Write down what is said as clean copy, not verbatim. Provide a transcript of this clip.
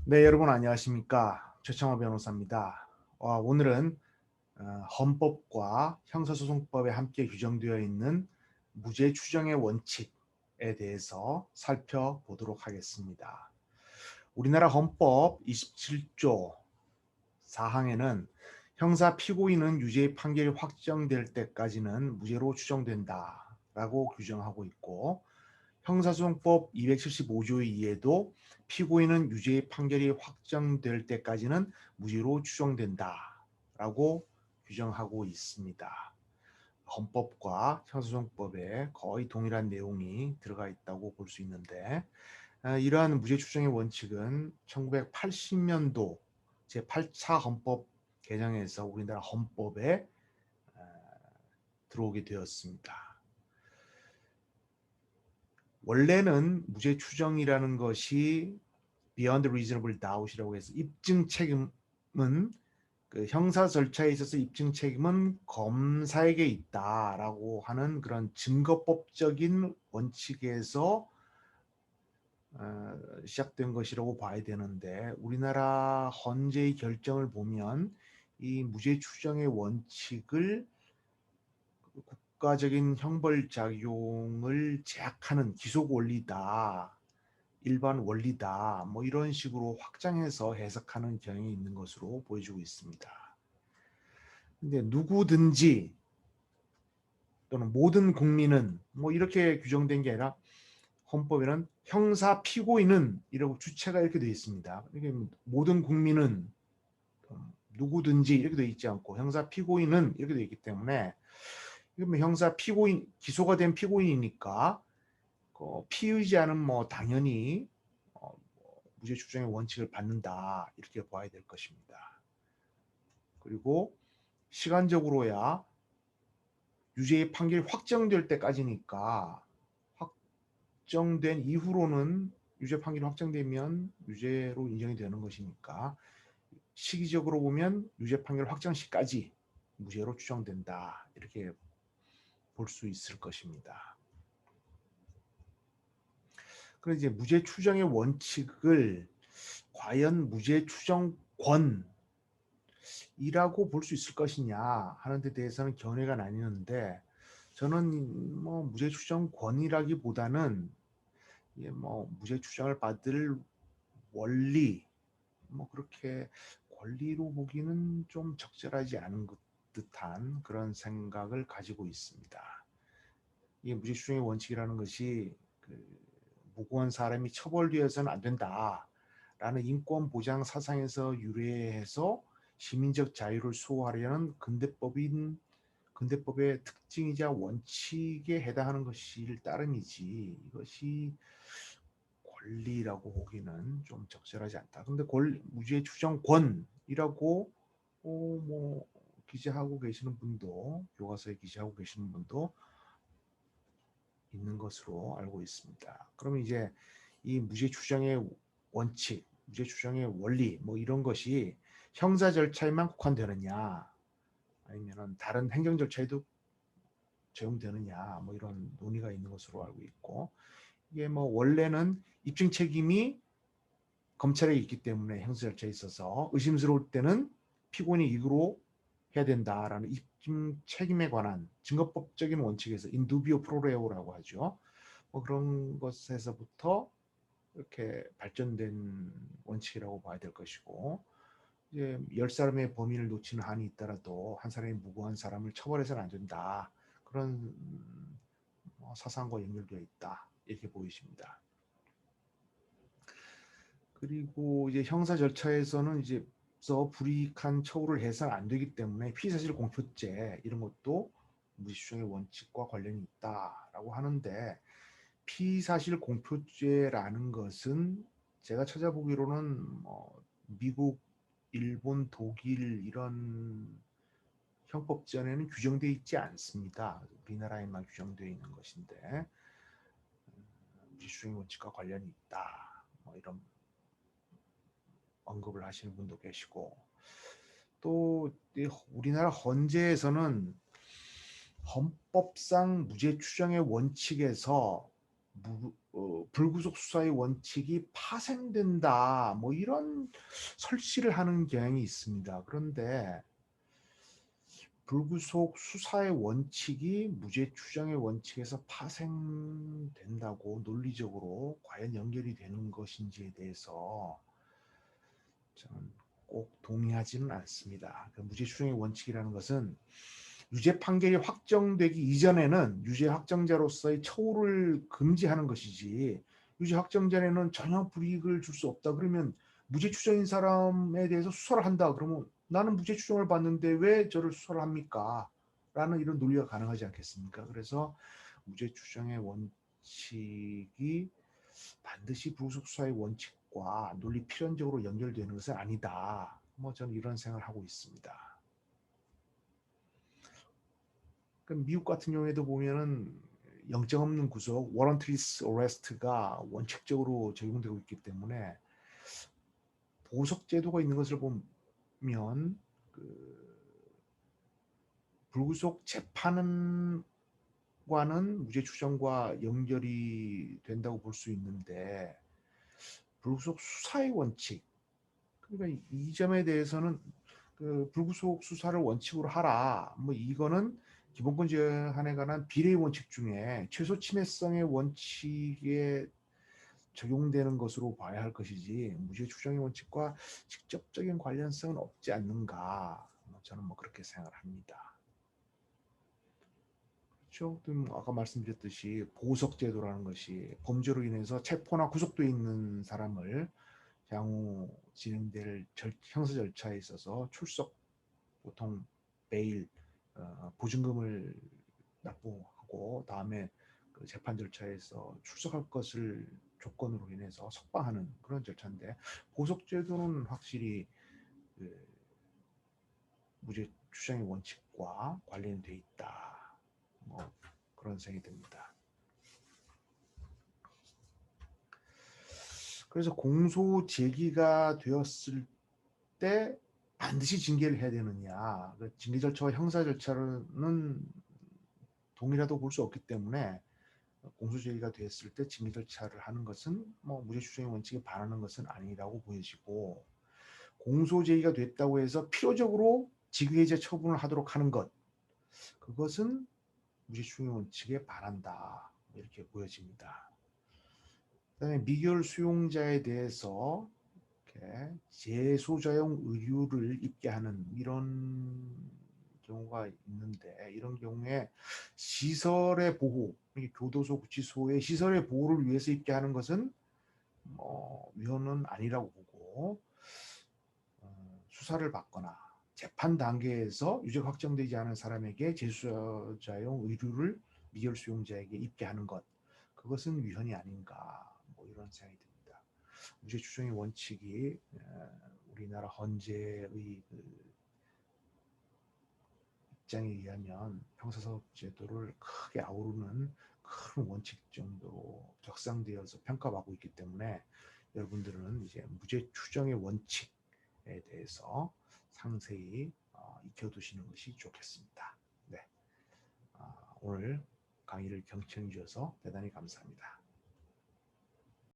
네, 여러분 안녕하십니까? 최창호 변호사입니다. 오늘은 헌법과 형사소송법에 함께 규정되어 있는 무죄 추정의 원칙에 대해서 살펴보도록 하겠습니다. 우리나라 헌법 27조 4항에는 형사 피고인은 유죄의 판결이 확정될 때까지는 무죄로 추정된다라고 규정하고 있고, 형사소송법 275조 2에도 피고인은 유죄의 판결이 확정될 때까지는 무죄로 추정된다라고 규정하고 있습니다. 헌법과 형사소송법에 거의 동일한 내용이 들어가 있다고 볼 수 있는데, 이러한 무죄 추정의 원칙은 1980년도 제8차 헌법 개정에서 우리나라 헌법에 들어오게 되었습니다. 원래는 무죄 추정이라는 것이 beyond reasonable doubt이라고 해서 입증 책임은 그 형사 절차에 있어서 입증 책임은 검사에게 있다라고 하는 그런 증거법적인 원칙에서 시작된 것이라고 봐야 되는데, 우리나라 헌재의 결정을 보면 이 무죄 추정의 원칙을 국가적인 형벌작용을 제약하는 기속 원리다, 일반 원리다, 뭐 이런 식으로 확장해서 해석하는 경향이 있는 것으로 보여지고 있습니다. 근데 누구든지 또는 모든 국민은 뭐 이렇게 규정된 게 아니라, 헌법에는 형사 피고인은 이라고 주체가 이렇게 되어 있습니다. 이게 모든 국민은 누구든지 이렇게 되어 있지 않고 형사 피고인은 이렇게 되어 있기 때문에, 이건 형사 피고인, 기소가 된 피고인이니까 피의자는 뭐 당연히 무죄 추정의 원칙을 받는다, 이렇게 봐야 될 것입니다. 그리고 시간적으로야 유죄의 판결이 확정될 때까지니까, 확정된 이후로는 유죄 판결이 확정되면 유죄로 인정이 되는 것이니까, 시기적으로 보면 유죄 판결 확정 시까지 무죄로 추정된다, 이렇게 볼 수 있을 것입니다. 그래서 이제 무죄 추정의 원칙을 과연 무죄 추정권이라고 볼 수 있을 것이냐 하는 데 대해서는 견해가 나뉘는데, 저는 뭐 무죄 추정권이라기보다는 이게 뭐 무죄 추정을 받을 원리, 뭐 그렇게 권리로 보기는 좀 적절하지 않은 듯한 그런 생각을 가지고 있습니다. 이게 무죄 추정의 원칙이라는 것이 무고한 사람이 처벌되어서는 안 된다라는 인권 보장 사상에서 유래해서 시민적 자유를 수호하려는 근대법의 특징이자 원칙에 해당하는 것일 따름이지, 이것이 권리라고 보기는 좀 적절하지 않다. 근데 무죄 추정권이라고 뭐 기재하고 계시는 분도, 교과서에 기재하고 계시는 분도 있는 것으로 알고 있습니다. 그러면 이제 이 무죄 추정의 원칙, 무죄 추정의 원리, 뭐 이런 것이 형사 절차에만 국한되느냐, 아니면 다른 행정 절차에도 적용되느냐, 뭐 이런 논의가 있는 것으로 알고 있고, 이게 뭐 원래는 입증 책임이 검찰에 있기 때문에 형사 절차에 있어서 의심스러울 때는 피고인이 이구로 해야 된다라는 입증 책임에 관한 증거법적인 원칙에서 인두비오 프로레오라고 하죠. 뭐 그런 것에서부터 이렇게 발전된 원칙이라고 봐야 될 것이고, 이제 10사람의 범인을 놓치는 한이 있더라도 한 사람이 무고한 사람을 처벌해서는 안 된다, 그런 사상과 연결되어 있다, 이렇게 보이십니다. 그리고 이제 형사 절차에서는 이제 불이익한 처우를 해서는 안 되기 때문에 피의사실 공표죄 이런 것도 무죄추정의 원칙과 관련이 있다라고 하는데, 피의사실 공표죄라는 것은 제가 찾아보기로는 미국, 일본, 독일 이런 형법전에는 규정되어 있지 않습니다. 우리나라에만 규정되어 있는 것인데, 무죄추정의 원칙과 관련이 있다, 뭐 이런 언급을 하시는 분도 계시고, 또 우리나라 헌재에서는 헌법상 무죄 추정의 원칙에서 불구속 수사의 원칙이 파생된다. 뭐 이런 설치를 하는 경향이 있습니다. 그런데 불구속 수사의 원칙이 무죄 추정의 원칙에서 파생된다고 논리적으로 과연 연결이 되는 것인지에 대해서 저는 꼭 동의하지는 않습니다. 그 무죄 추정의 원칙이라는 것은 유죄 판결이 확정되기 이전에는 유죄 확정자로서의 처우를 금지하는 것이지, 유죄 확정 전에는 전혀 불이익을 줄 수 없다 그러면, 무죄 추정인 사람에 대해서 수사를 한다 그러면 나는 무죄 추정을 받는데 왜 저를 수사를 합니까? 라는 이런 논리가 가능하지 않겠습니까? 그래서 무죄 추정의 원칙이 반드시 불구속 수사의 원칙과 논리 필연적으로 연결되는 것은 아니다. 뭐 저는 이런 생각을 하고 있습니다. 미국 같은 경우에도 보면은 영장 없는 구속, 워런트리스 어레스트가 원칙적으로 적용되고 있기 때문에 보석 제도가 있는 것을 보면 그 불구속 재판과는 무죄 추정과 연결이 된다고 볼 수 있는데, 불구속 수사의 원칙, 그러니까 이 점에 대해서는 그 불구속 수사를 원칙으로 하라. 뭐 이거는 기본권 제한에 관한 비례의 원칙 중에 최소 침해성의 원칙에 적용되는 것으로 봐야 할 것이지, 무죄 추정의 원칙과 직접적인 관련성은 없지 않는가. 저는 뭐 그렇게 생각을 합니다. 그렇죠? 아까 말씀드렸듯이 보석제도라는 것이 범죄로 인해서 체포나 구속돼 있는 사람을 향후 진행될 형사 절차에 있어서 출석, 보통 베일, 보증금을 납부하고 다음에 그 재판 절차에서 출석할 것을 조건으로 인해서 석방하는 그런 절차인데, 보석제도는 확실히 그 무죄 추정의 원칙과 관련돼 있다. 뭐 그런 생각이 듭니다. 그래서 공소 제기가 되었을 때 반드시 징계를 해야 되느냐? 징계 절차와 형사 절차는 동일하다고 볼 수 없기 때문에 공소 제기가 됐을 때 징계 절차를 하는 것은 뭐 무죄 추정의 원칙에 반하는 것은 아니라고 보여지고, 공소 제기가 됐다고 해서 필요적으로 직위해제 처분을 하도록 하는 것, 그것은 무죄 추정의 원칙에 반한다. 이렇게 보여집니다. 그다음에 미결 수용자에 대해서 재소자용 의류를 입게 하는 이런 경우가 있는데, 이런 경우에 시설의 보호, 교도소, 구치소의 시설의 보호를 위해서 입게 하는 것은 위헌은 아니라고 보고, 수사를 받거나 재판 단계에서 유죄가 확정되지 않은 사람에게 재소자용 의류를 미결 수용자에게 입게 하는 것, 그것은 위헌이 아닌가, 뭐 이런 생각이 듭니다. 무죄 추정의 원칙이 우리나라 헌재의 그 입장에 의하면 형사사법제도를 크게 아우르는 큰 원칙 정도로 격상되어서 평가받고 있기 때문에, 여러분들은 이제 무죄 추정의 원칙에 대해서 상세히 익혀두시는 것이 좋겠습니다. 네, 오늘 강의를 경청해 주셔서 대단히 감사합니다.